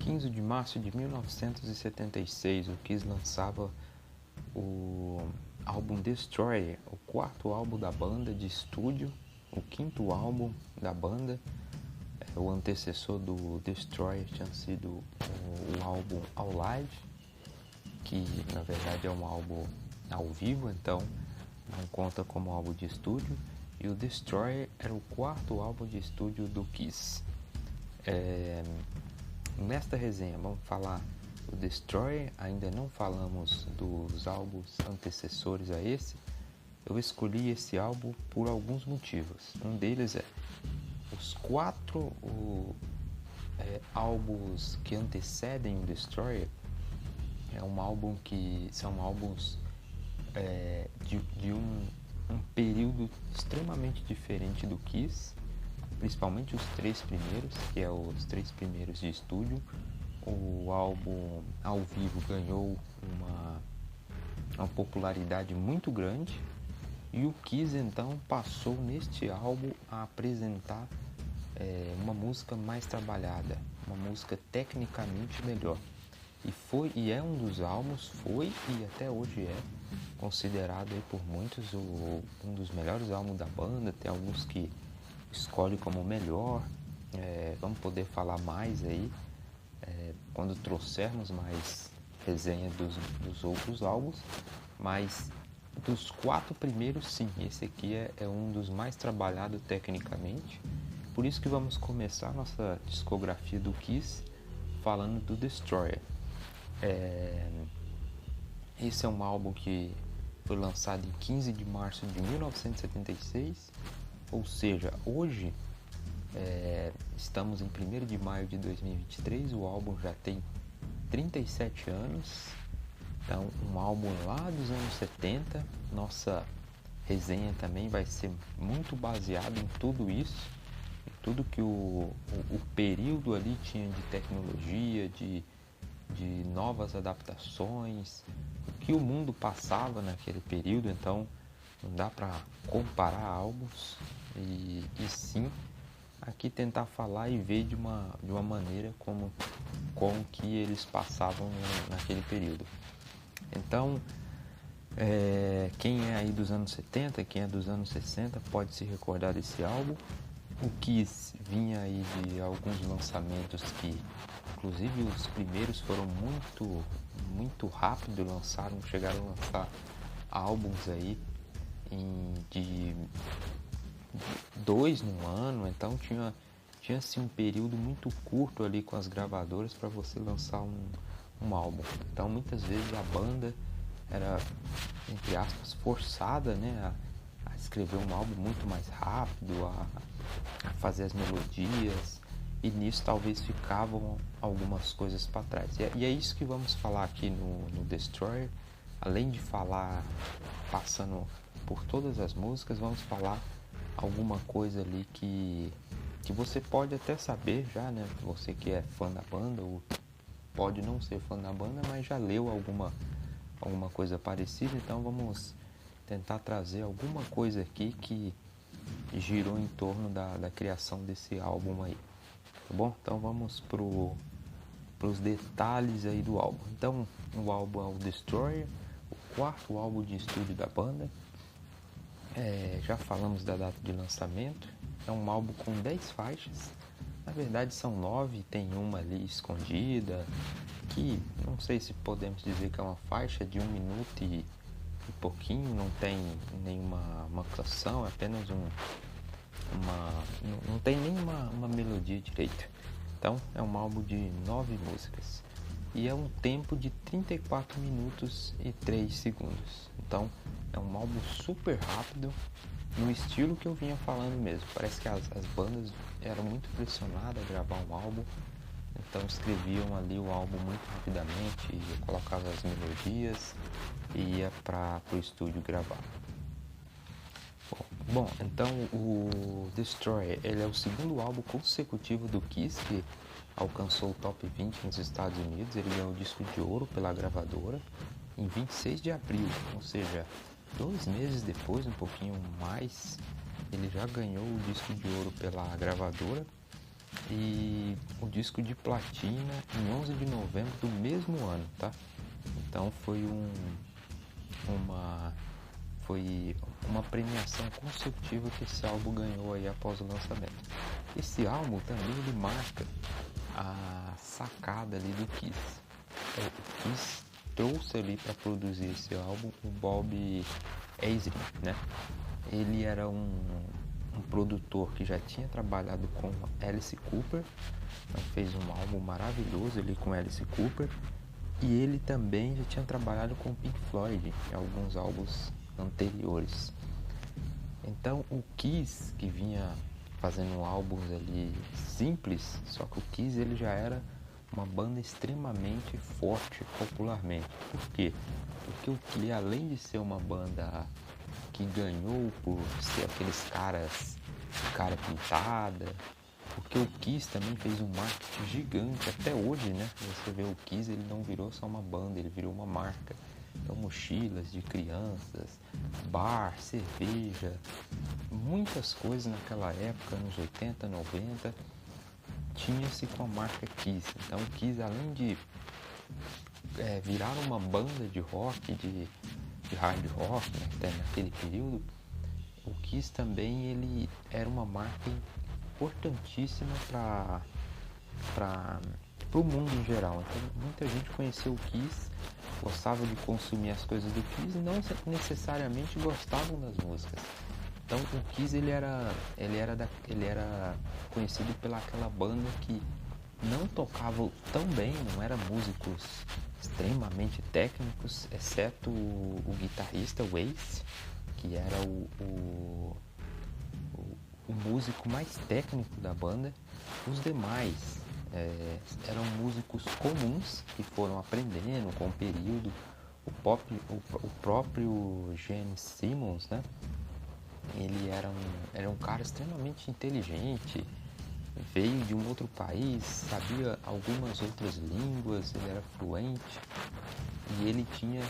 15 de março de 1976, o Kiss lançava o álbum Destroyer, o quarto álbum da banda de estúdio, o quinto álbum da banda. O antecessor do Destroyer tinha sido o álbum All Live, que na verdade é um álbum ao vivo, então não conta como álbum de estúdio. E o Destroyer era o quarto álbum de estúdio do Kiss. Nesta resenha vamos falar do Destroyer, ainda não falamos dos álbuns antecessores a esse. Eu escolhi esse álbum por alguns motivos. Um deles é os quatro álbuns que antecedem o Destroyer são álbuns de um período extremamente diferente do Kiss, principalmente os três primeiros, que é os três primeiros de estúdio. O álbum ao vivo ganhou uma popularidade muito grande, e o Kiss então passou neste álbum a apresentar uma música mais trabalhada, uma música tecnicamente melhor. E é um dos álbuns, foi e até hoje é considerado aí por muitos um dos melhores álbuns da banda. Tem alguns que escolhem como o melhor. Vamos poder falar mais aí quando trouxermos mais resenha dos outros álbuns, mas dos quatro primeiros, sim, esse aqui é um dos mais trabalhados tecnicamente. Por isso que vamos começar a nossa discografia do Kiss falando do Destroyer. Esse é um álbum que foi lançado em 15 de março de 1976, ou seja, hoje estamos em 1º de maio de 2023, o álbum já tem 37 anos, então um álbum lá dos anos 70. Nossa resenha também vai ser muito baseada em tudo isso, em tudo que o período ali tinha de tecnologia, de novas adaptações, o que o mundo passava naquele período. Então não dá para comparar álbuns, e sim aqui tentar falar e ver de uma maneira como que eles passavam naquele período. Então quem é aí dos anos 70, quem é dos anos 60 pode se recordar desse álbum. O Kiss vinha aí de alguns lançamentos que, inclusive os primeiros, foram muito rápido, chegaram a lançar álbuns aí de 2 num ano. Então tinha assim um período muito curto ali com as gravadoras para você lançar um álbum. Então muitas vezes a banda era, entre aspas, forçada, né, a escrever um álbum muito mais rápido, a fazer as melodias, e nisso talvez ficavam algumas coisas para trás. E é isso que vamos falar aqui no Destroyer. Além de falar passando por todas as músicas, vamos falar alguma coisa ali que você pode até saber já, né? Você que é fã da banda, ou pode não ser fã da banda, mas já leu alguma coisa parecida. Então vamos tentar trazer alguma coisa aqui que girou em torno da criação desse álbum aí, tá bom? Então vamos pros detalhes aí do álbum. Então o álbum é o Destroyer, o quarto álbum de estúdio da banda. Já falamos da data de lançamento. É um álbum com 10 faixas. Na verdade são 9, tem uma ali escondida, que não sei se podemos dizer que é uma faixa de 1 minuto e pouquinho, não tem nenhuma canção, é apenas não tem nenhuma melodia direito. Então é um álbum de 9 músicas e é um tempo de 34 minutos e 3 segundos. Então é um álbum super rápido, no estilo que eu vinha falando mesmo. Parece que as bandas eram muito pressionadas a gravar um álbum, então escreviam ali o álbum muito rapidamente, colocavam as melodias e ia para o estúdio gravar. Bom, então o Destroyer, ele é o segundo álbum consecutivo do Kiss que alcançou o top 20 nos Estados Unidos. Ele ganhou o disco de ouro pela gravadora em 26 de abril, ou seja, 2 meses depois, um pouquinho mais, ele já ganhou o disco de ouro pela gravadora. e o disco de platina em 11 de novembro do mesmo ano, tá? Então foi uma premiação consecutiva que esse álbum ganhou aí após o lançamento. Esse álbum também ele marca a sacada ali do Kiss. O Kiss trouxe ali para produzir esse álbum o Bob Ezrin, né? Ele era um produtor que já tinha trabalhado com Alice Cooper, então fez um álbum maravilhoso ali com Alice Cooper, e ele também já tinha trabalhado com Pink Floyd em alguns álbuns anteriores. Então o Kiss, que vinha fazendo álbuns ali simples, só que o Kiss ele já era uma banda extremamente forte popularmente. Por quê? Porque o Kiss, além de ser uma banda que ganhou por ser aqueles caras de cara pintada, porque o Kiss também fez um marketing gigante até hoje, né? Você vê o Kiss, ele não virou só uma banda, ele virou uma marca. Então mochilas de crianças, bar, cerveja, muitas coisas naquela época, nos 80, 90, tinha-se com a marca Kiss. Então o Kiss, além de virar uma banda de rock, de hard rock, né, até naquele período, o Kiss também ele era uma marca importantíssima para o mundo em geral. Então muita gente conheceu o Kiss, gostava de consumir as coisas do Kiss e não necessariamente gostavam das músicas. Então o Kiss ele era conhecido pela aquela banda que não tocava tão bem, não eram músicos extremamente técnicos, exceto o guitarrista Ace, que era o músico mais técnico da banda. Os demais eram músicos comuns que foram aprendendo com o período. O próprio Gene Simmons, né? Ele era um cara extremamente inteligente, veio de um outro país, sabia algumas outras línguas, ele era fluente e ele tinha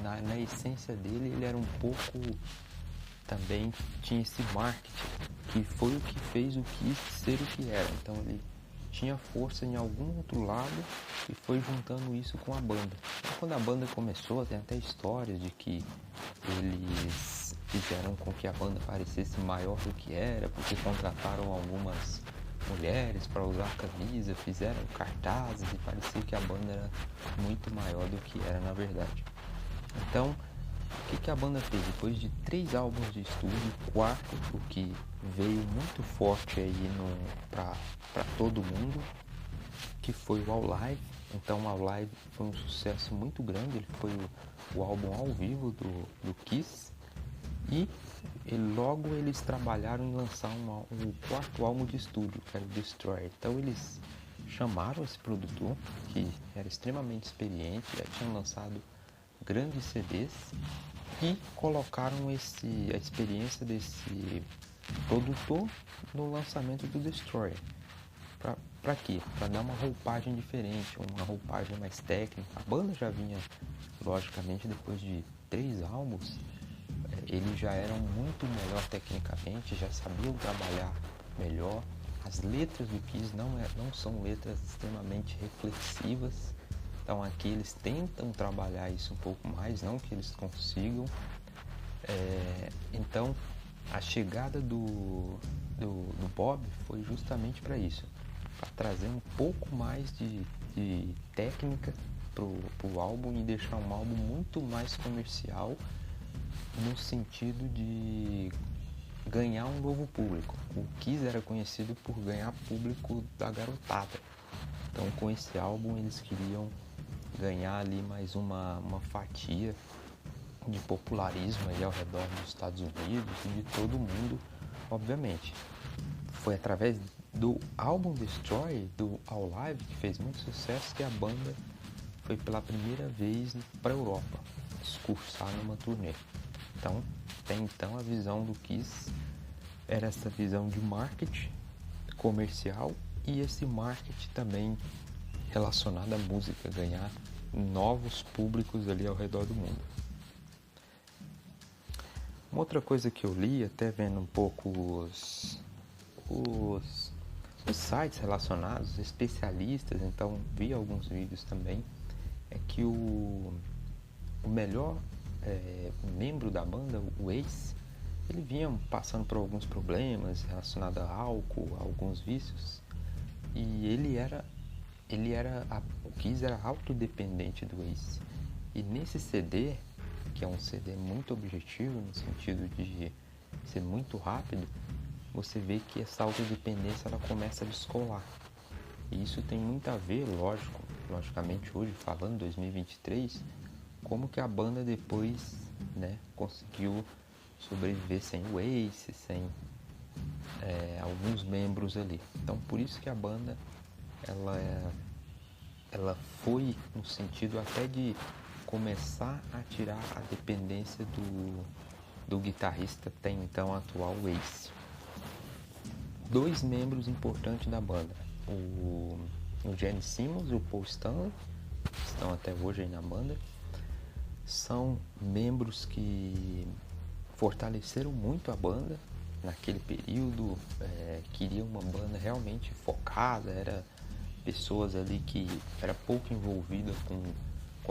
na essência dele, ele era um pouco também, tinha esse marketing que foi o que fez o Kiss ser o que era. Então ele tinha força em algum outro lado e foi juntando isso com a banda. Então, quando a banda começou, tem até histórias de que eles fizeram com que a banda parecesse maior do que era, porque contrataram algumas mulheres para usar a camisa, fizeram cartazes e parecia que a banda era muito maior do que era na verdade. Então, o que a banda fez? Depois de 3 álbuns de estúdio, o quarto, o que veio muito forte aí para todo mundo, que foi o All Live. Então, o All Live foi um sucesso muito grande, ele foi o álbum ao vivo do Kiss, e logo eles trabalharam em lançar um quarto álbum de estúdio, que era o Destroyer. Então eles chamaram esse produtor, que era extremamente experiente, já tinham lançado grandes CDs, e colocaram a experiência desse produtor no lançamento do Destroyer. Para quê? Para dar uma roupagem diferente, uma roupagem mais técnica. A banda já vinha, logicamente, depois de 3 álbuns, eles já eram muito melhor tecnicamente, já sabiam trabalhar melhor. As letras do Kiss não são letras extremamente reflexivas, então aqui eles tentam trabalhar isso um pouco mais, não que eles consigam. Então a chegada do Bob foi justamente para isso, para trazer um pouco mais de técnica pro álbum e deixar um álbum muito mais comercial, no sentido de ganhar um novo público. O Kiss era conhecido por ganhar público da garotada. Então com esse álbum eles queriam ganhar ali mais uma fatia de popularismo aí ao redor dos Estados Unidos e de todo mundo, obviamente. Foi através do álbum Destroy, do All Live, que fez muito sucesso, que a banda foi pela primeira vez para a Europa discursar numa turnê. Então, até então a visão do Kiss era essa visão de marketing comercial e esse marketing também relacionado à música, ganhar novos públicos ali ao redor do mundo. Uma outra coisa que eu li, até vendo um pouco os sites relacionados, especialistas, então vi alguns vídeos também, é que o melhor membro da banda, o Ace, ele vinha passando por alguns problemas relacionados a álcool, a alguns vícios, e o Kiss era autodependente do Ace. E nesse CD, que é um CD muito objetivo, no sentido de ser muito rápido, você vê que essa autodependência ela começa a descolar. E isso tem muito a ver, logicamente hoje, falando 2023, como que a banda depois, né, conseguiu sobreviver sem o Ace, sem alguns membros ali. Então por isso que a banda ela foi no sentido até de começar a tirar a dependência do guitarrista até então atual, o Ace. 2 membros importantes da banda, o Gene Simmons e o Paul Stanley, que estão até hoje aí na banda, são membros que fortaleceram muito a banda naquele período, queriam uma banda realmente focada, era pessoas ali que era pouco envolvida com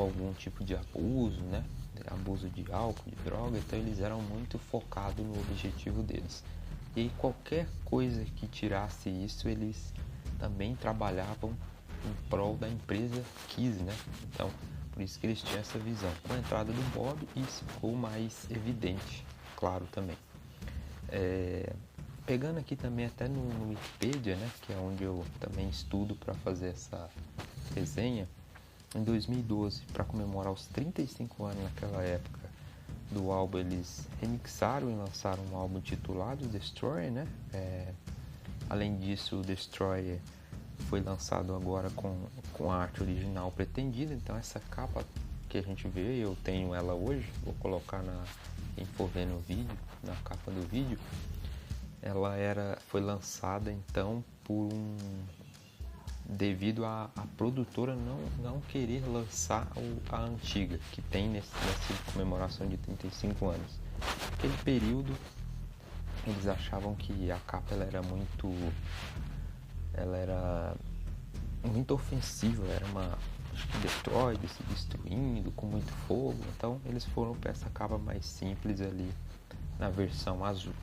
algum tipo de abuso, né? Abuso de álcool, de droga, então eles eram muito focados no objetivo deles. E qualquer coisa que tirasse isso, eles também trabalhavam em prol da empresa Kiss, né? Então, por isso que eles tinham essa visão. Com a entrada do Bob, isso ficou mais evidente, claro, também. Pegando aqui também até no Wikipedia, né? Que é onde eu também estudo para fazer essa resenha. Em 2012, para comemorar os 35 anos naquela época do álbum, eles remixaram e lançaram um álbum intitulado Destroyer, né? Além disso, o Destroyer foi lançado agora com a arte original pretendida, então essa capa que a gente vê, eu tenho ela hoje, vou colocar quem for ver no vídeo, na capa do vídeo, ela foi lançada então devido a produtora não querer lançar a antiga, que tem nessa comemoração de 35 anos. Naquele período, eles achavam que a capa ela era muito ofensiva, era acho que Detroit se destruindo com muito fogo, então eles foram para essa capa mais simples ali, na versão azul.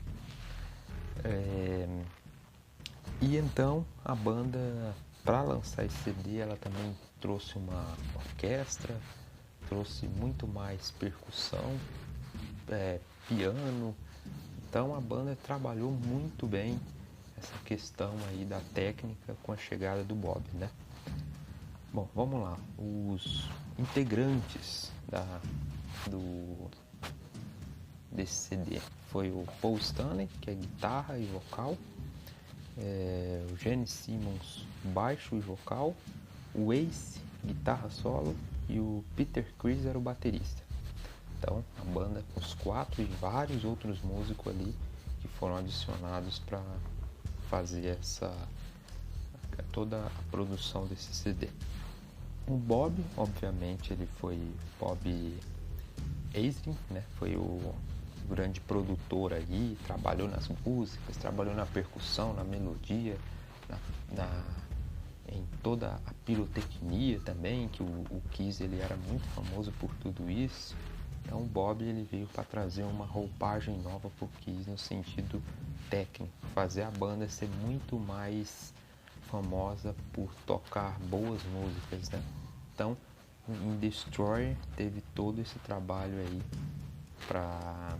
E então a banda, para lançar esse CD, ela também trouxe uma orquestra, trouxe muito mais percussão, piano. Então a banda trabalhou muito bem essa questão aí da técnica com a chegada do Bob, né? Bom, vamos lá. Os integrantes desse CD foi o Paul Stanley, que é guitarra e vocal, o Gene Simmons, baixo e vocal, o Ace, guitarra solo, e o Peter Criss era o baterista. Então, a banda com os 4 e vários outros músicos ali que foram adicionados para fazer toda a produção desse CD. O Bob, obviamente, ele foi Bob Ezrin, né? Foi o grande produtor aí, trabalhou nas músicas, trabalhou na percussão, na melodia, em toda a pirotecnia também, que o Kiss ele era muito famoso por tudo isso. Então o Bob ele veio para trazer uma roupagem nova para o Kiss no sentido técnico, fazer a banda ser muito mais famosa por tocar boas músicas, né? Então em Destroyer teve todo esse trabalho aí para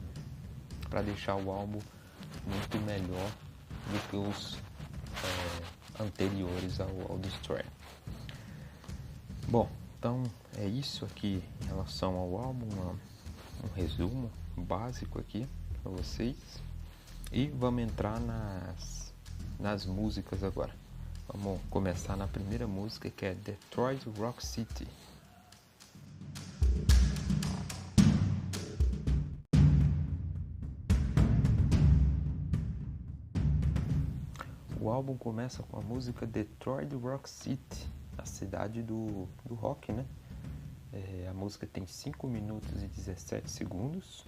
deixar o álbum muito melhor do que os anteriores ao Destroyer. Bom, então é isso aqui em relação ao álbum, um resumo básico aqui para vocês. E vamos entrar nas músicas agora. Vamos começar na primeira música, que é Detroit Rock City. O álbum começa com a música Detroit Rock City, a cidade do rock, né? A música tem 5 minutos e 17 segundos.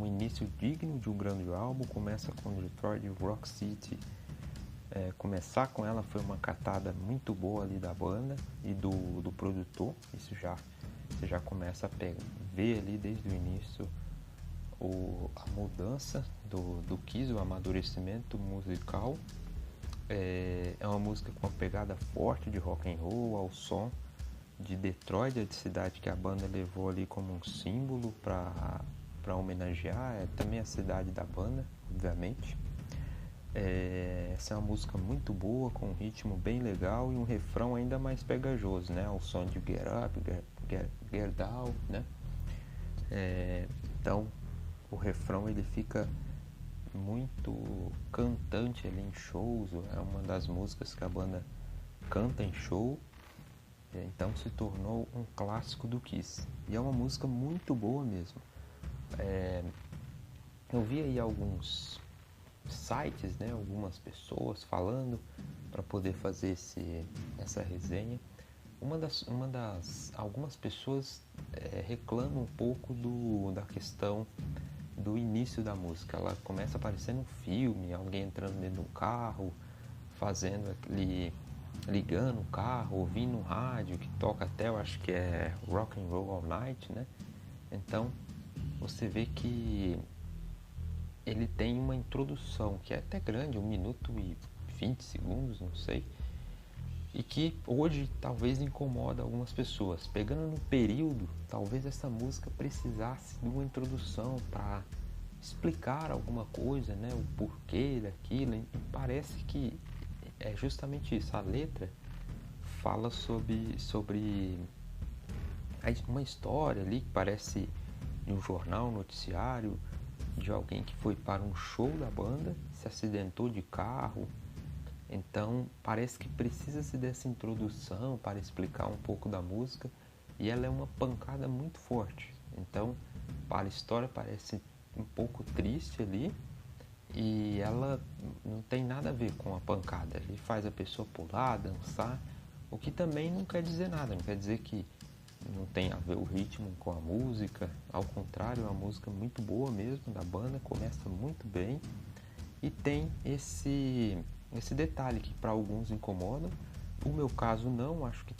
um início digno de um grande álbum. Começa com Detroit Rock City. Começar com ela foi uma catada muito boa ali da banda e do produtor. Isso você já começa a ver ali desde o início a mudança do Kiss, o amadurecimento musical. É uma música com uma pegada forte de rock and roll, ao som de Detroit, a cidade que a banda levou ali como um símbolo para homenagear, também a cidade da banda, obviamente. Essa é uma música muito boa, com um ritmo bem legal e um refrão ainda mais pegajoso, né? O som de Get Up, Get Down, né? Então, o refrão ele fica muito cantante ali em shows, é uma das músicas que a banda canta em show, então se tornou um clássico do Kiss, e é uma música muito boa mesmo. Eu vi aí alguns sites, né, algumas pessoas falando para poder fazer essa resenha. Algumas pessoas reclamam um pouco da questão do início da música. Ela começa parecendo um filme, alguém entrando dentro de um carro, fazendo ligando o carro, ouvindo um rádio que toca até, eu acho que é Rock and Roll All Night, né? Então você vê que ele tem uma introdução que é até grande, 1 minuto e 20 segundos, não sei, e que hoje talvez incomoda algumas pessoas. Pegando no período, talvez essa música precisasse de uma introdução para explicar alguma coisa, né, o porquê daquilo, e parece que é justamente isso. A letra fala sobre uma história ali que parece de um jornal, um noticiário, de alguém que foi para um show da banda, se acidentou de carro. Então parece que precisa-se dessa introdução para explicar um pouco da música, e ela é uma pancada muito forte. Então a história parece um pouco triste ali, e ela não tem nada a ver com a pancada. Ele faz a pessoa pular, dançar, o que também não quer dizer nada, não quer dizer que não tem a ver o ritmo com a música. Ao contrário, é uma música muito boa mesmo da banda, começa muito bem e tem esse detalhe que para alguns incomoda. No meu caso não, acho que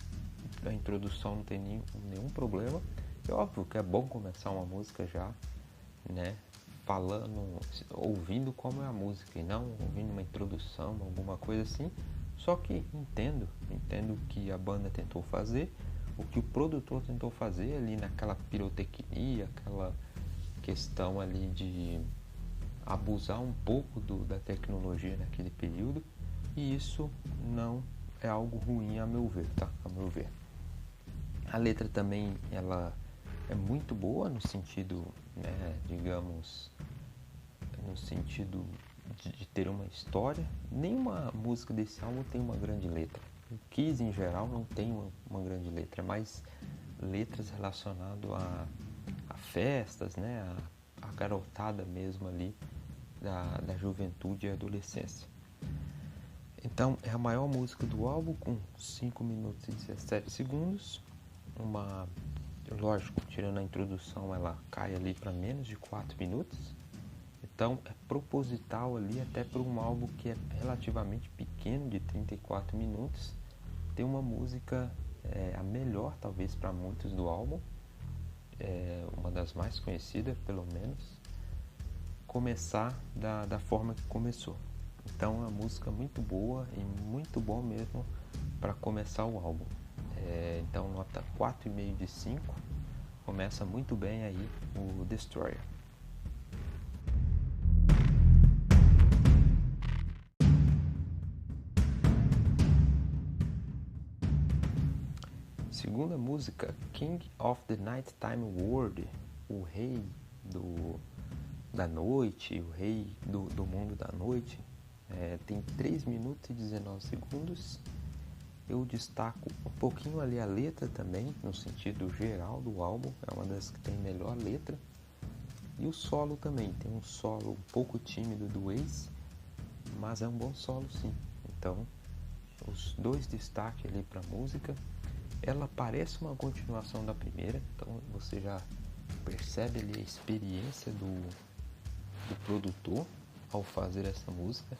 a introdução não tem nenhum problema. É óbvio que é bom começar uma música já, né, ouvindo como é a música e não ouvindo uma introdução, alguma coisa assim. Só que entendo o que a banda tentou fazer, o que o produtor tentou fazer ali naquela pirotecnia, aquela questão ali de abusar um pouco da tecnologia naquele período, e isso não é algo ruim a meu ver, tá? A meu ver. A letra também, ela é muito boa no sentido, né, digamos, no sentido de ter uma história. Nenhuma música desse álbum tem uma grande letra. O Kiss em geral não tem uma grande letra, mas letras relacionadas a festas, né, a garotada mesmo ali da juventude e adolescência. Então é a maior música do álbum, com 5 minutos e 17 segundos. Lógico, tirando a introdução, ela cai ali para menos de 4 minutos. Então é proposital ali, até para um álbum que é relativamente pequeno, de 34 minutos, ter uma música, a melhor talvez para muitos do álbum, uma das mais conhecidas pelo menos, começar da forma que começou. Então é uma música muito boa e muito bom mesmo para começar o álbum. Então nota 4,5 de 5, começa muito bem aí o Destroyer. Segunda música, King of the Nighttime World, o rei da noite, o rei do mundo da noite. Tem 3 minutos e 19 segundos. Eu destaco um pouquinho ali a letra também, no sentido geral do álbum, é uma das que tem melhor letra. E o solo também, tem um solo um pouco tímido do Ace, mas é um bom solo sim. Então, os dois destaques ali para a música. Ela parece uma continuação da primeira, então você já percebe ali a experiência do produtor ao fazer essa música.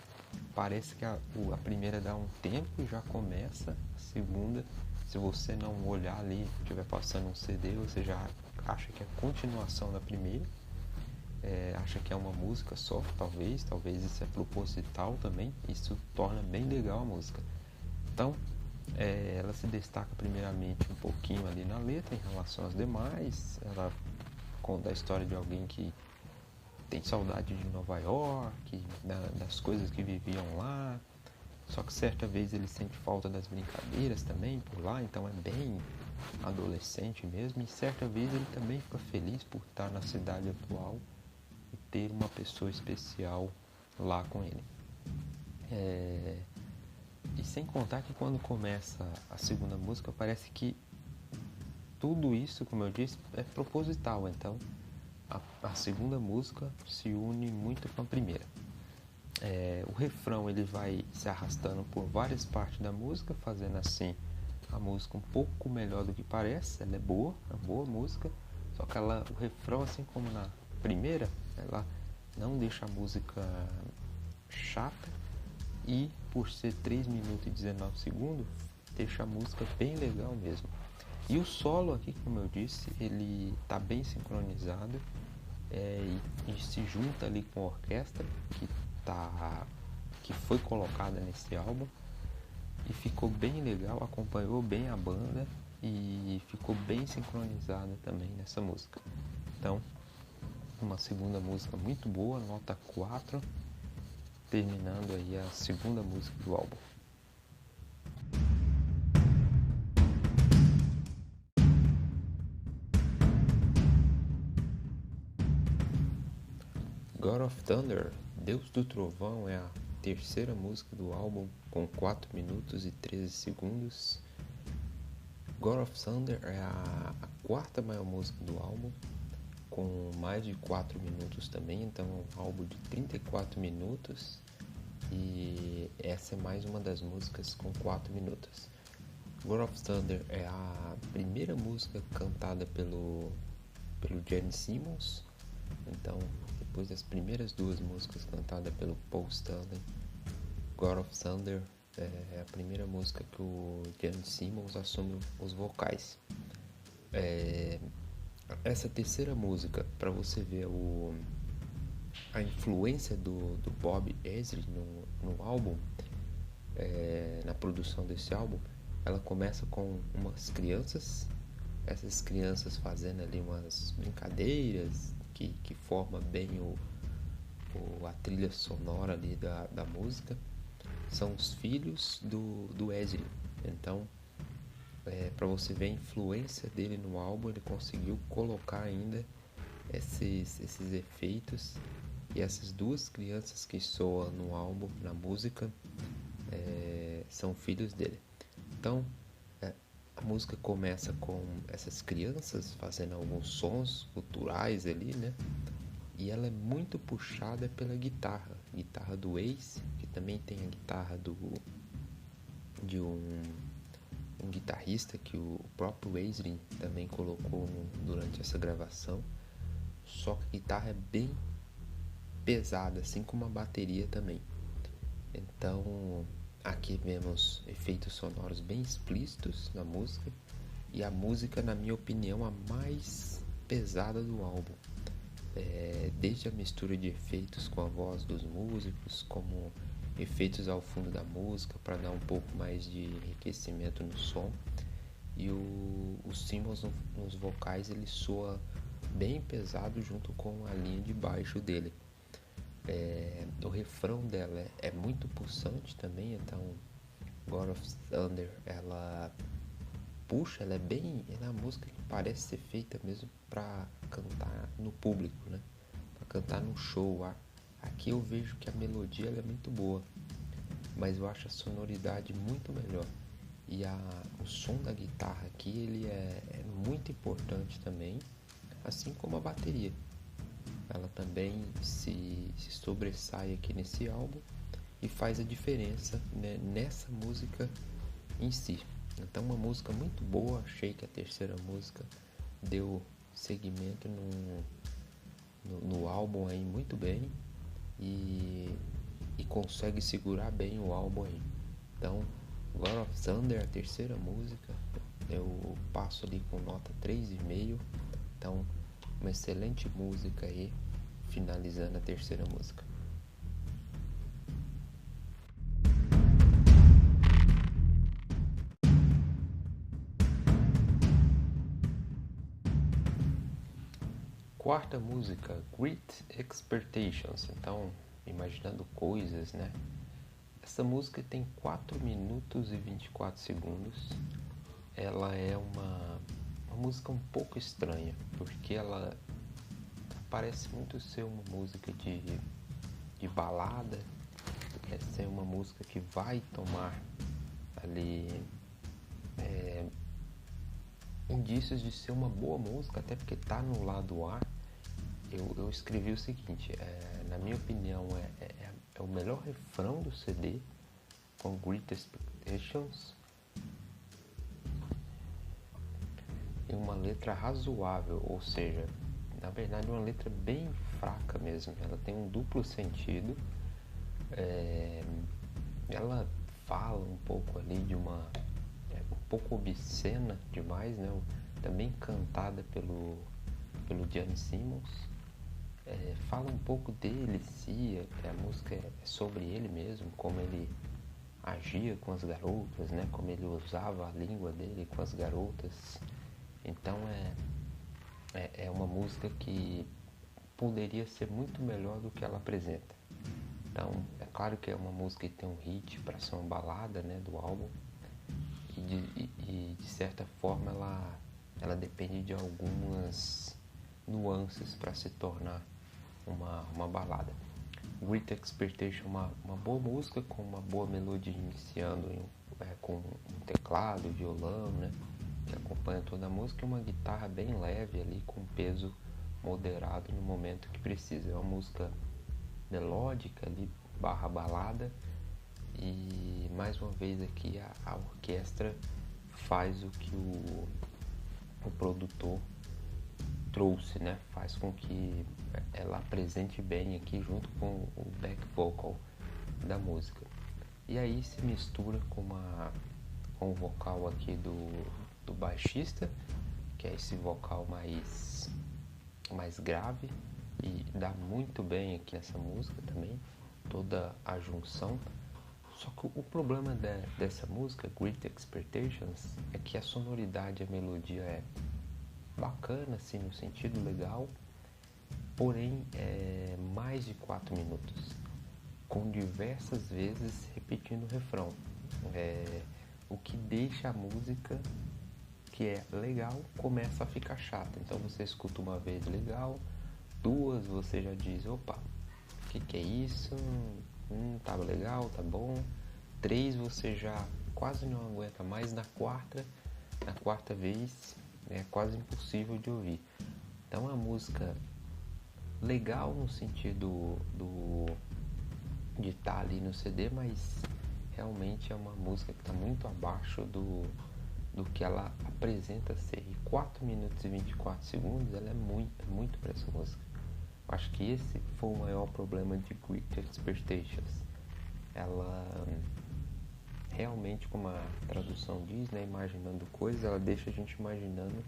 Parece que a primeira dá um tempo e já começa, a segunda, se você não olhar ali, estiver passando um CD, você já acha que é a continuação da primeira, acha que é uma música só, talvez isso é proposital também, isso torna bem legal a música. Então, ela se destaca primeiramente um pouquinho ali na letra em relação às demais, ela conta a história de alguém que tem saudade de Nova York, das coisas que viviam lá, só que certa vez ele sente falta das brincadeiras também por lá, então é bem adolescente mesmo, e certa vez ele também fica feliz por estar na cidade atual e ter uma pessoa especial lá com ele. E sem contar que quando começa a segunda música, parece que tudo isso, como eu disse, é proposital, então a segunda música se une muito com a primeira. O refrão ele vai se arrastando por várias partes da música, fazendo assim a música um pouco melhor do que parece. Ela é boa, é uma boa música, só que o refrão, assim como na primeira, ela não deixa a música chata e por ser 3 minutos e 19 segundos, deixa a música bem legal mesmo. E o solo aqui, como eu disse, ele está bem sincronizado e se junta ali com a orquestra que foi colocada nesse álbum e ficou bem legal, acompanhou bem a banda e ficou bem sincronizada também nessa música. Então, uma segunda música muito boa, nota 4, terminando aí a segunda música do álbum. God of Thunder, Deus do Trovão, é a terceira música do álbum, com 4 minutos e 13 segundos. God of Thunder é a quarta maior música do álbum, com mais de 4 minutos também, então é um álbum de 34 minutos e essa é mais uma das músicas com 4 minutos. God of Thunder é a primeira música cantada pelo Gene Simmons, então depois das primeiras duas músicas cantadas pelo Paul Stanley, God of Thunder é a primeira música que o Gene Simmons assume os vocais. Essa terceira música, para você ver a influência do Bob Ezrin no álbum, na produção desse álbum, ela começa com umas crianças, essas crianças fazendo ali umas brincadeiras que forma bem a trilha sonora ali da música. São os filhos do Ezrin. Então, para você ver a influência dele no álbum, ele conseguiu colocar ainda esses efeitos, e essas duas crianças que soam no álbum, na música, são filhos dele. Então, a música começa com essas crianças fazendo alguns sons culturais ali, né? E ela é muito puxada pela guitarra do Ace, que também tem a guitarra de um guitarrista que o próprio Ezrin também colocou durante essa gravação. Só que a guitarra é bem pesada, assim como a bateria também. Então, aqui vemos efeitos sonoros bem explícitos na música, e a música, na minha opinião, a mais pesada do álbum. Desde a mistura de efeitos com a voz dos músicos, como efeitos ao fundo da música para dar um pouco mais de enriquecimento no som, e o Simmons nos vocais ele soa bem pesado junto com a linha de baixo dele. O refrão dela é muito pulsante também, então God of Thunder ela puxa, ela é uma música que parece ser feita mesmo para cantar no público, né? Para cantar no show. Aqui eu vejo que a melodia ela é muito boa, mas eu acho a sonoridade muito melhor. E o som da guitarra aqui ele é muito importante também, assim como a bateria. Ela também se sobressai aqui nesse álbum e faz a diferença, né, nessa música em si. Então, uma música muito boa. Achei que a terceira música deu seguimento no álbum álbum aí muito bem e consegue segurar bem o álbum aí. Então, God of Thunder, a terceira música, eu passo ali com nota 3,5. Então, uma excelente música aí, finalizando a terceira música. Quarta música, Great Expectations. Então, imaginando coisas, né? Essa música tem 4 minutos e 24 segundos. Ela é uma música um pouco estranha, porque ela parece muito ser uma música de balada, ser uma música que vai tomar ali indícios de ser uma boa música, até porque tá no lado A. Eu escrevi o seguinte, na minha opinião é o melhor refrão do CD, com Great Expectations, e uma letra razoável, ou seja, na verdade uma letra bem fraca mesmo, ela tem um duplo sentido, ela fala um pouco ali de um pouco obscena demais, né? Também cantada pelo Gene Simmons. Fala um pouco dele, a música é sobre ele mesmo, como ele agia com as garotas, né? Como ele usava a língua dele com as garotas. Então é uma música que poderia ser muito melhor do que ela apresenta. Então é claro que é uma música que tem um hit para ser uma balada, né, do álbum, e de certa forma ela depende de algumas nuances para se tornar uma balada. Great Expectation é uma boa música com uma boa melodia iniciando com um teclado, violão, né, que acompanha toda a música, e uma guitarra bem leve ali com peso moderado no momento que precisa. É uma música melódica ali, barra balada, e mais uma vez aqui a orquestra faz o que o produtor trouxe, né? Faz com que ela apresente bem aqui junto com o back vocal da música. E aí se mistura com o vocal aqui do baixista, que é esse vocal mais grave, e dá muito bem aqui nessa música também, toda a junção. Só que o problema dessa música, Great Expectations, é que a sonoridade, a melodia é bacana, assim, no sentido legal, porém é mais de 4 minutos, com diversas vezes repetindo o refrão, o que deixa a música, que é legal, começa a ficar chata. Então você escuta uma vez legal, duas você já diz, opa, o que é isso? Tá legal, tá bom. 3 você já quase não aguenta mais. Na quarta vez é quase impossível de ouvir. Então é uma música legal no sentido de estar ali no CD, mas realmente é uma música que está muito abaixo do que ela apresenta ser. E 4 minutos e 24 segundos ela é muito para essa música. Acho que esse foi o maior problema de Great Expectations. Ela realmente, como a tradução diz, né, imaginando coisas, ela deixa a gente imaginando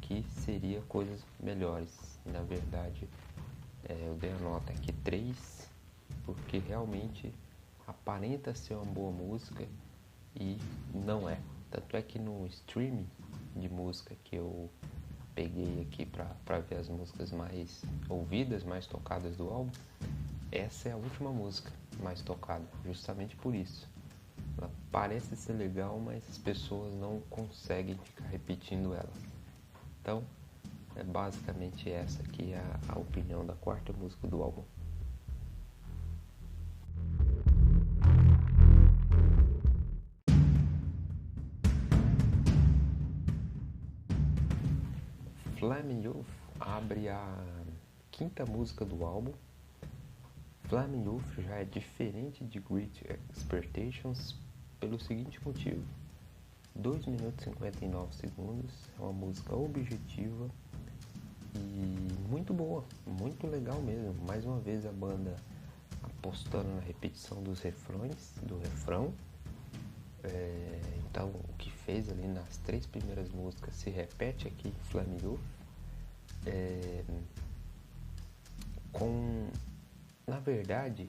que seria coisas melhores. Na verdade, eu dei a nota aqui 3, porque realmente aparenta ser uma boa música e não é. Tanto é que no streaming de música que eu peguei aqui para ver as músicas mais ouvidas, mais tocadas do álbum, essa é a última música mais tocada, justamente por isso. Ela parece ser legal, mas as pessoas não conseguem ficar repetindo ela. Então, é basicamente essa aqui a opinião da quarta música do álbum. Flaming Youth abre a quinta música do álbum. Flaming Youth já é diferente de Great Expectations pelo seguinte motivo: 2 minutos e 59 segundos, é uma música objetiva, e muito boa, muito legal mesmo. Mais uma vez a banda apostando na repetição dos refrões, do refrão. Então o que fez ali nas 3 primeiras músicas se repete aqui em Flame You. Na verdade,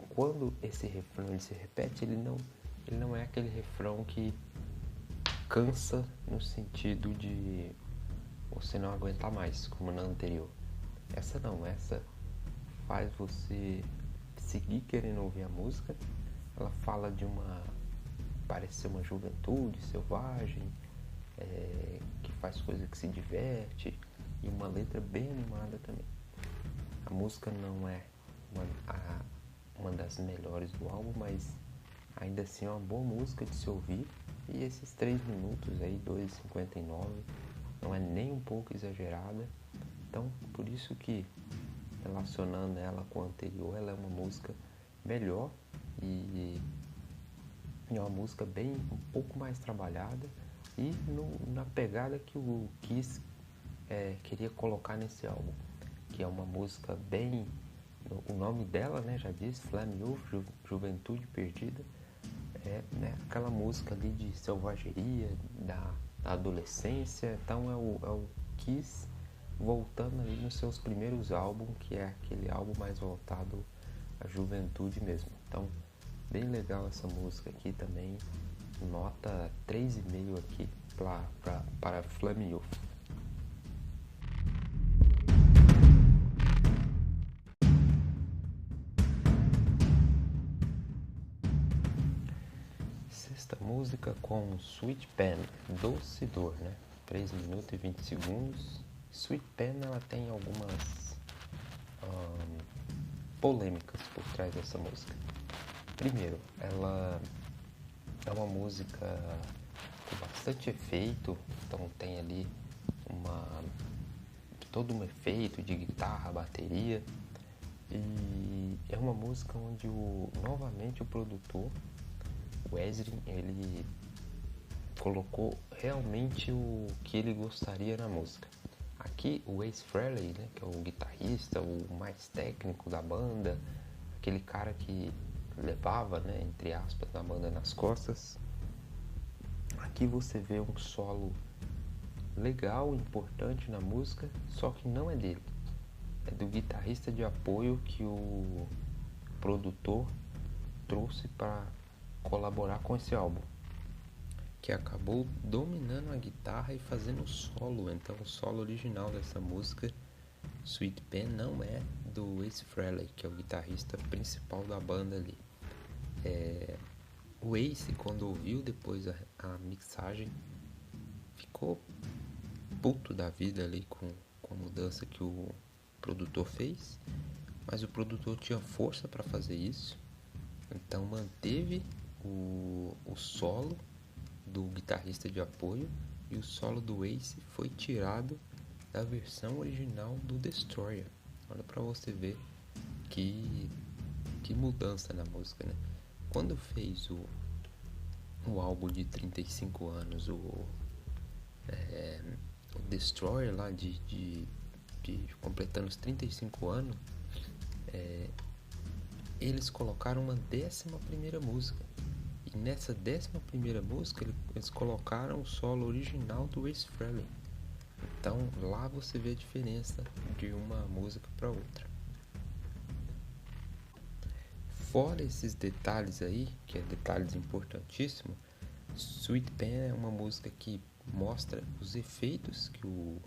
quando esse refrão ele se repete, ele não é aquele refrão que cansa no sentido de você não aguentar mais, como na anterior. Essa faz você seguir querendo ouvir a música. Ela fala parece ser uma juventude selvagem, que faz coisa que se diverte, e uma letra bem animada também. A música não é uma das melhores do álbum, mas ainda assim é uma boa música de se ouvir. E esses 3 minutos aí, 2:59, não é nem um pouco exagerada. Então, por isso que, relacionando ela com a anterior, ela é uma música melhor e é uma música um pouco mais trabalhada e na pegada que o Kiss queria colocar nesse álbum, que é uma música bem... O nome dela, né, já diz, Flame You, Juventude Perdida. Né, aquela música ali de selvageria, da adolescência. Então é o Kiss voltando ali nos seus primeiros álbuns, que é aquele álbum mais voltado à juventude mesmo. Então, bem legal essa música aqui também. Nota 3,5 aqui para Flame You. Sexta música com Sweet Pen, Doce Dor, né? 3 minutos e 20 segundos. Sweet Pen, ela tem algumas polêmicas por trás dessa música. Primeiro, ela é uma música com bastante efeito, então tem ali todo um efeito de guitarra, bateria, e é uma música onde novamente o produtor, o Ezrin, ele colocou realmente o que ele gostaria na música. Aqui o Ace Frehley, né, que é o guitarrista, o mais técnico da banda, aquele cara que levava, né, entre aspas, a banda nas costas. Aqui você vê um solo legal, importante na música, só que não é dele. É do guitarrista de apoio que o produtor trouxe para colaborar com esse álbum, que acabou dominando a guitarra e fazendo o solo. Então o solo original dessa música, Sweet Pen, não é do Ace Frehley, que é o guitarrista principal da banda ali. O Ace, quando ouviu depois a mixagem, ficou puto da vida ali com a mudança que o produtor fez, mas o produtor tinha força para fazer isso, então manteve o solo do guitarrista de apoio, e o solo do Ace foi tirado da versão original do Destroyer. Olha para você ver que mudança na música, né? Quando fez o álbum de 35 anos, o Destroyer lá de completando os 35 anos, eles colocaram uma 11ª música, e nessa 11ª música eles colocaram o solo original do Ace Frehley. Então lá você vê a diferença de uma música para outra. Fora esses detalhes aí, que é detalhes importantíssimos, Sweet Pen é uma música que mostra os efeitos que o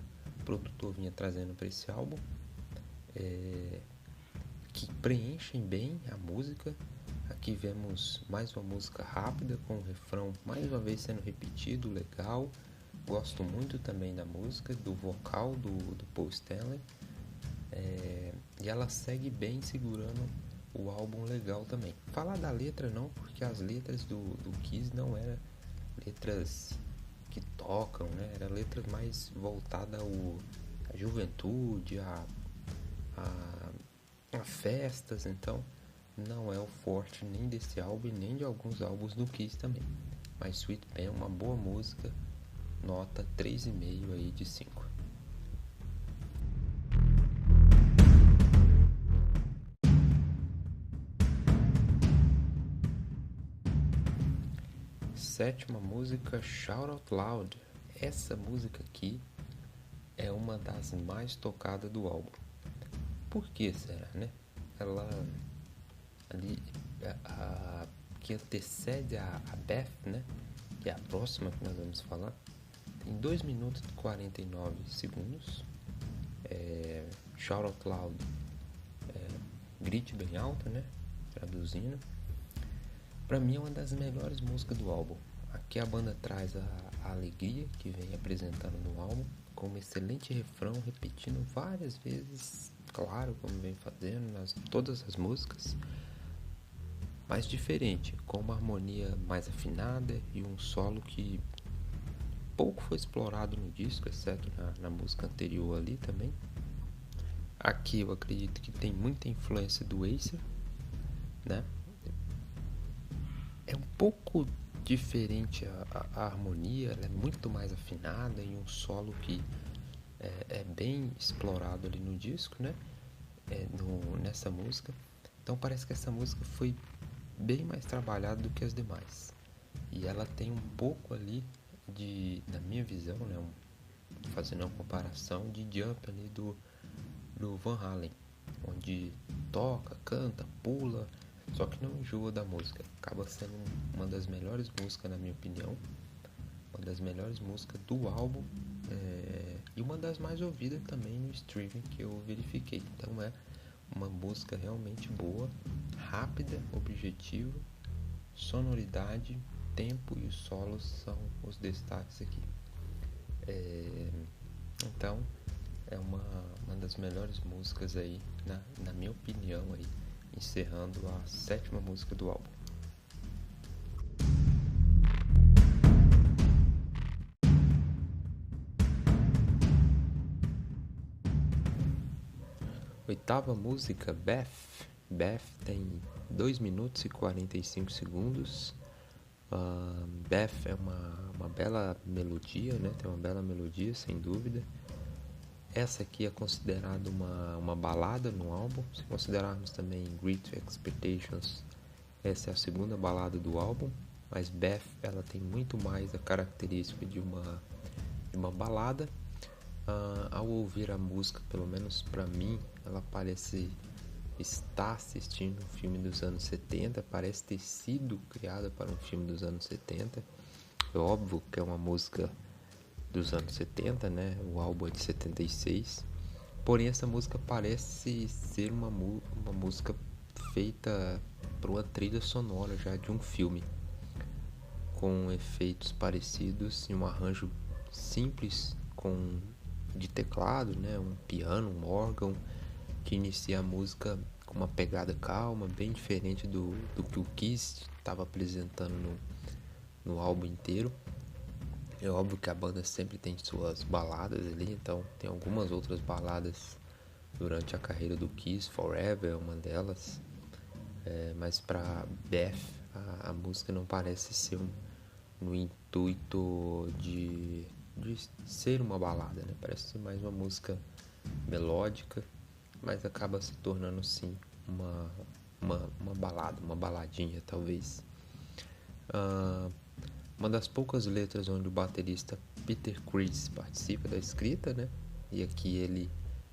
produtor vinha trazendo para esse álbum, que preenchem bem a música. Aqui vemos mais uma música rápida, com o refrão mais uma vez sendo repetido, legal. Gosto muito também da música, do vocal do Paul Stanley, e ela segue bem segurando o álbum legal também. Falar da letra não, porque as letras do Kiss não eram letras que tocam, né? Era letra mais voltada à juventude, a festas. Então não é o forte nem desse álbum, nem de alguns álbuns do Kiss também. Mas Sweet Pen é uma boa música, nota 3,5 aí de 5. sétima música, Shout Out Loud. Essa música aqui é uma das mais tocadas do álbum. Por que será, né? Ela ali que antecede a Beth, né? Que é a próxima que nós vamos falar. Tem 2 minutos e 49 segundos. Shout Out Loud, grite bem alto, né? Traduzindo. Pra mim é uma das melhores músicas do álbum. Aqui a banda traz a alegria que vem apresentando no álbum, com um excelente refrão, repetindo várias vezes, claro, como vem fazendo nas todas as músicas, mas diferente, com uma harmonia mais afinada e um solo que pouco foi explorado no disco, exceto na música anterior ali também. Aqui eu acredito que tem muita influência do Acer, né? É um pouco diferente a harmonia, ela é muito mais afinada e um solo que é bem explorado ali no disco, né? Nessa música. Então parece que essa música foi bem mais trabalhada do que as demais. E ela tem um pouco ali na minha visão, né? Fazendo uma comparação de Jump ali do Van Halen, onde toca, canta, pula, só que não enjoa da música. Acaba sendo uma das melhores músicas, na minha opinião, uma das melhores músicas do álbum, e uma das mais ouvidas também no streaming que eu verifiquei. Então é uma música realmente boa, rápida, objetiva, sonoridade, tempo e os solos são os destaques aqui. Então é uma das melhores músicas aí, na minha opinião, aí, encerrando a sétima música do álbum. Oitava música, Beth. Beth tem 2 minutos e 45 segundos. Beth é uma bela melodia, né? Tem uma bela melodia, sem dúvida. Essa aqui é considerada uma balada no álbum. Se considerarmos também Great Expectations, essa é a segunda balada do álbum. Mas Beth, ela tem muito mais a característica de uma balada. Ao ouvir a música, pelo menos para mim, ela parece estar assistindo um filme dos anos 70, parece ter sido criada para um filme dos anos 70. É óbvio que é uma música dos anos 70, né? O álbum é de 76. Porém, essa música parece ser uma música feita para uma trilha sonora já de um filme, com efeitos parecidos e um arranjo simples de teclado, né? Um piano, um órgão, que inicia a música com uma pegada calma, bem diferente do que o Kiss estava apresentando no álbum inteiro. É óbvio que a banda sempre tem suas baladas ali, então tem algumas outras baladas durante a carreira do Kiss, Forever é uma delas, mas para Beth a música não parece ser no intuito de ser uma balada, né? Parece ser mais uma música melódica, mas acaba se tornando sim uma balada, uma baladinha talvez. Uma das poucas letras onde o baterista Peter Criss participa da escrita, né? E aqui ele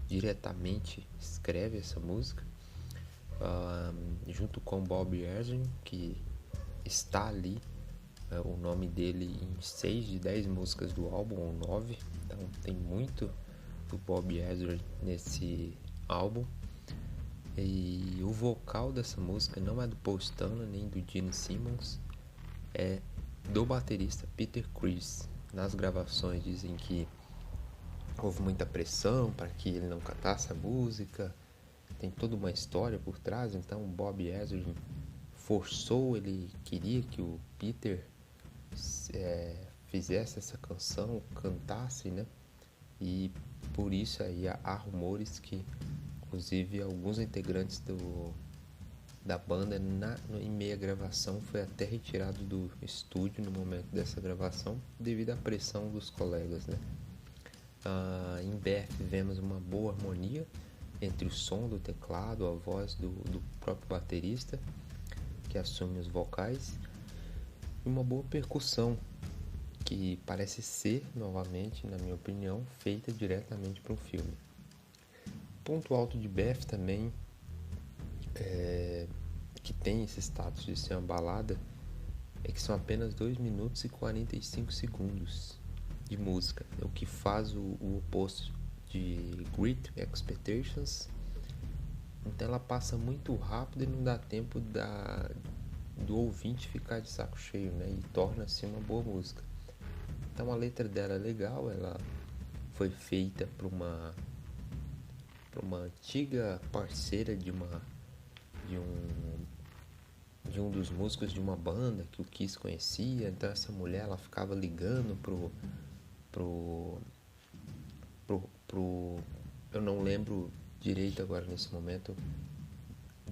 diretamente escreve essa música, junto com Bob Ezrin, que está ali, o nome dele em 6 de 10 músicas do álbum, ou 9, então tem muito do Bob Ezrin nesse álbum. E o vocal dessa música não é do Paul Stanley nem do Gene Simmons, é do baterista Peter Criss. Nas gravações dizem que houve muita pressão para que ele não cantasse a música, tem toda uma história por trás, então o Bob Ezrin forçou, ele queria que o Peter fizesse essa canção, cantasse, né? E por isso aí há rumores que inclusive alguns integrantes da banda em meia gravação foi até retirado do estúdio no momento dessa gravação devido à pressão dos colegas, né? Em Beth vemos uma boa harmonia entre o som do teclado, a voz do próprio baterista que assume os vocais. e uma boa percussão, que parece ser, novamente, na minha opinião, feita diretamente para o filme. Ponto alto de Beth também, que tem esse status de ser uma balada, é que são apenas 2 minutos e 45 segundos de música, o que faz o oposto de Great Expectations. Então ela passa muito rápido e não dá tempo do ouvinte ficar de saco cheio, né? E torna-se uma boa música. Então a letra dela é legal, ela foi feita por uma antiga parceira de um dos músicos de uma banda que o Kiss conhecia. Então essa mulher, ela ficava ligando eu não lembro direito agora nesse momento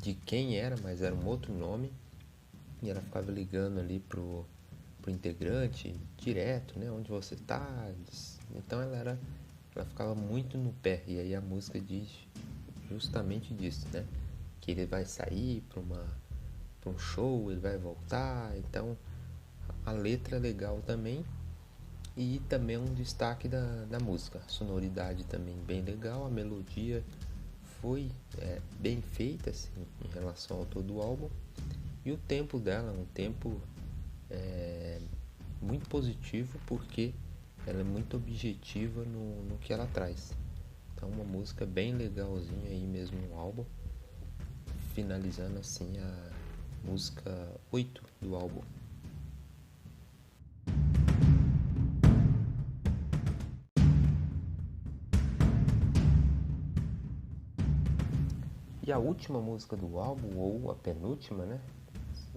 de quem era, mas era um outro nome, e ela ficava ligando ali pro integrante direto, né, onde você tá. Então ela ficava muito no pé, e aí a música diz justamente disso, né, que ele vai sair para um show, ele vai voltar. Então a letra é legal também, e também um destaque da música, a sonoridade também bem legal, a melodia foi bem feita assim, em relação ao todo o álbum, e o tempo dela é um tempo muito positivo, porque ela é muito objetiva no que ela traz. Então uma música bem legalzinha aí mesmo no álbum, finalizando assim a música 8 do álbum. E a última música do álbum, ou a penúltima, né?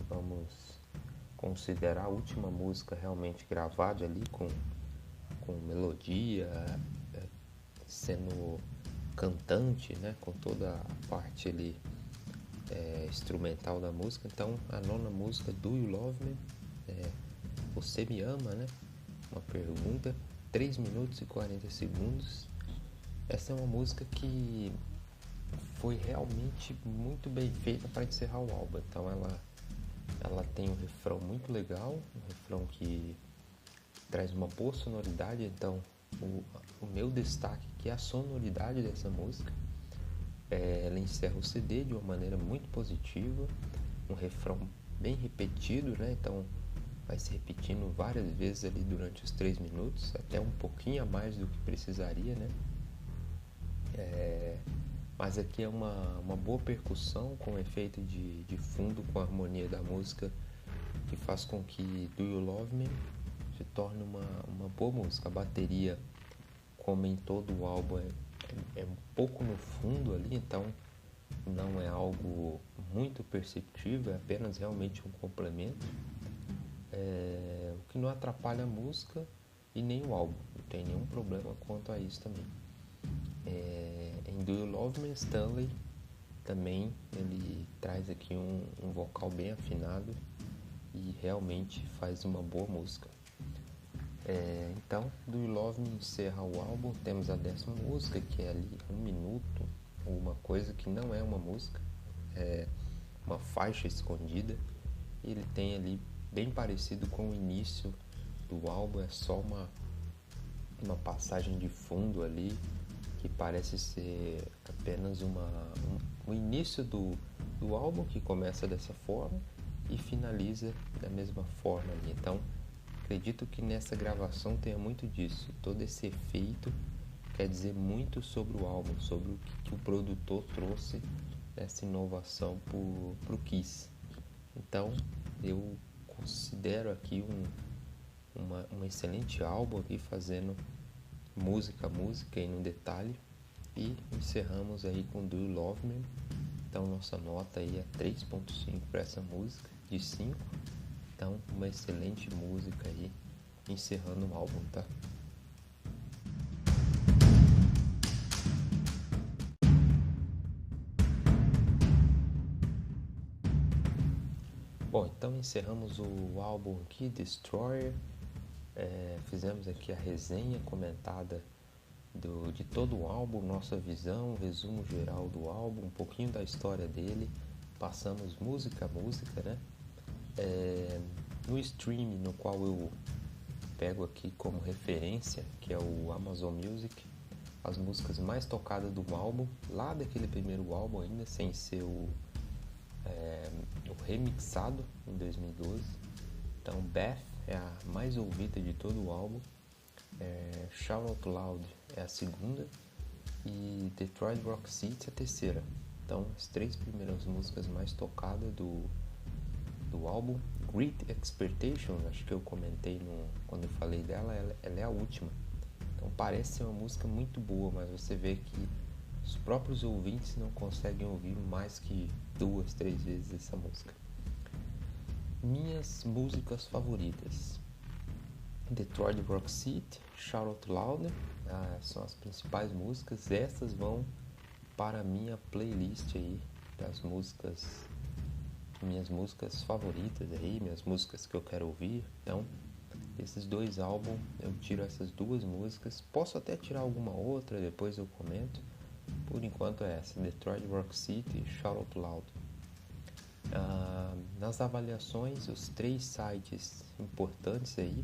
Vamos considerar a última música realmente gravada ali com melodia, sendo cantante, né? Com toda a parte ali instrumental da música. Então a nona música, Do You Love Me? Você me ama, né? Uma pergunta, 3 minutos e 40 segundos. Essa é uma música que foi realmente muito bem feita para encerrar o álbum. Então ela tem um refrão muito legal, um refrão que traz uma boa sonoridade. Então o meu destaque que é a sonoridade dessa música. Ela encerra o CD de uma maneira muito positiva, um refrão bem repetido, né? Então vai se repetindo várias vezes ali durante os 3 minutos, até um pouquinho a mais do que precisaria, né? Mas aqui é uma boa percussão com efeito de fundo, com a harmonia da música, que faz com que Do You Love Me se torne uma boa música. A bateria, como em todo o álbum, é um pouco no fundo ali, então não é algo muito perceptível, é apenas realmente um complemento, o que não atrapalha a música e nem o álbum, não tem nenhum problema quanto a isso também. Em Do You Love Me, Stanley também ele traz aqui um vocal bem afinado e realmente faz uma boa música. Então, Do You Love Me encerra o álbum. Temos a 10ª música, que é ali 1 minuto, uma coisa que não é uma música, é uma faixa escondida. Ele tem ali bem parecido com o início do álbum, é só uma passagem de fundo ali, que parece ser apenas o início do álbum, que começa dessa forma e finaliza da mesma forma ali. Então acredito que nessa gravação tenha muito disso. Todo esse efeito quer dizer muito sobre o álbum, sobre o que o produtor trouxe nessa inovação para o Kiss. Então eu considero aqui um excelente álbum aqui, fazendo música aí no detalhe. E encerramos aí com Do You Love Me. Então nossa nota aí é 3.5 para essa música de 5. Então uma excelente música aí, encerrando o álbum, tá? Bom, então encerramos o álbum aqui, Destroyer. Fizemos aqui a resenha comentada de todo o álbum, nossa visão, resumo geral do álbum, um pouquinho da história dele, passamos música a música, né? No stream no qual eu pego aqui como referência, que é o Amazon Music, as músicas mais tocadas do álbum, lá daquele primeiro álbum ainda, sem ser o remixado em 2012. Então Beth é a mais ouvida de todo o álbum, Shout Out Loud é a segunda e Detroit Rock City é a terceira. Então as três primeiras músicas mais tocadas do álbum. Great Expectations, acho que eu comentei quando eu falei dela, ela é a última. Então parece ser uma música muito boa, mas você vê que os próprios ouvintes não conseguem ouvir mais que 2, 3 vezes essa música. Minhas músicas favoritas: Detroit Rock City, Shout Out Loud, são as principais músicas. Essas vão para a minha playlist aí das músicas, minhas músicas favoritas aí, minhas músicas que eu quero ouvir. Então, esses dois álbuns, eu tiro essas duas músicas. Posso até tirar alguma outra, depois eu comento. Por enquanto é essa, Detroit Rock City e Shout Out Loud. Nas avaliações, os 3 sites importantes aí,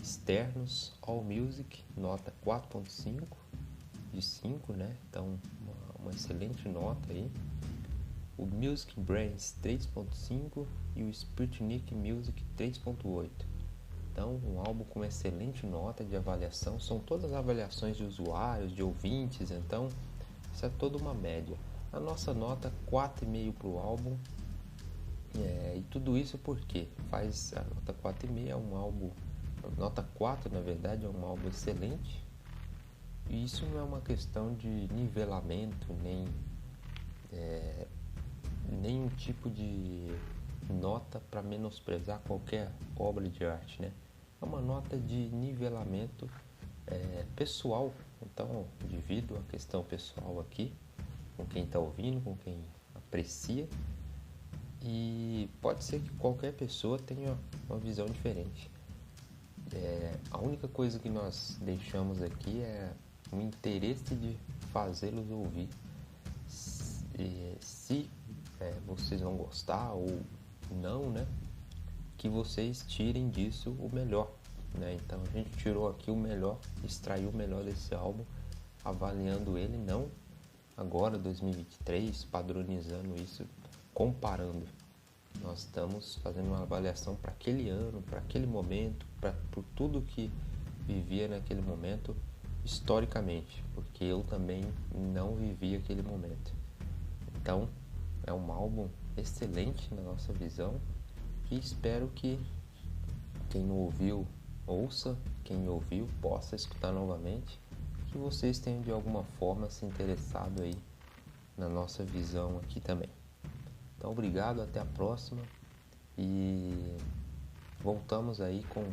externos, AllMusic, nota 4.5 de 5, né? Então, uma excelente nota aí. O Music Brains 3.5 e o Sputnik Music 3.8. Então, um álbum com excelente nota de avaliação. São todas avaliações de usuários, de ouvintes, então isso é toda uma média. A nossa nota 4,5 para o álbum. E tudo isso porque faz a nota 4,5 é um álbum, nota 4 na verdade é um álbum excelente. E isso não é uma questão de nivelamento, nem um tipo de nota para menosprezar qualquer obra de arte, né? É uma nota de nivelamento pessoal. Então, divido a questão pessoal aqui com quem está ouvindo, com quem aprecia, e pode ser que qualquer pessoa tenha uma visão diferente. A única coisa que nós deixamos aqui é o interesse de fazê-los ouvir. Se vocês vão gostar ou não, né? Que vocês tirem disso o melhor, né? Então a gente tirou aqui o melhor, extraiu o melhor desse álbum, avaliando ele, não agora 2023, padronizando isso, comparando. Nós estamos fazendo uma avaliação para aquele ano, para aquele momento, por tudo que vivia naquele momento historicamente, porque eu também não vivi aquele momento. Então é um álbum excelente na nossa visão e espero que quem não ouviu ouça, quem ouviu possa escutar novamente, que vocês tenham de alguma forma se interessado aí na nossa visão aqui também. Então obrigado, até a próxima e voltamos aí com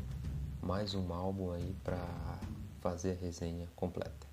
mais um álbum aí para fazer a resenha completa.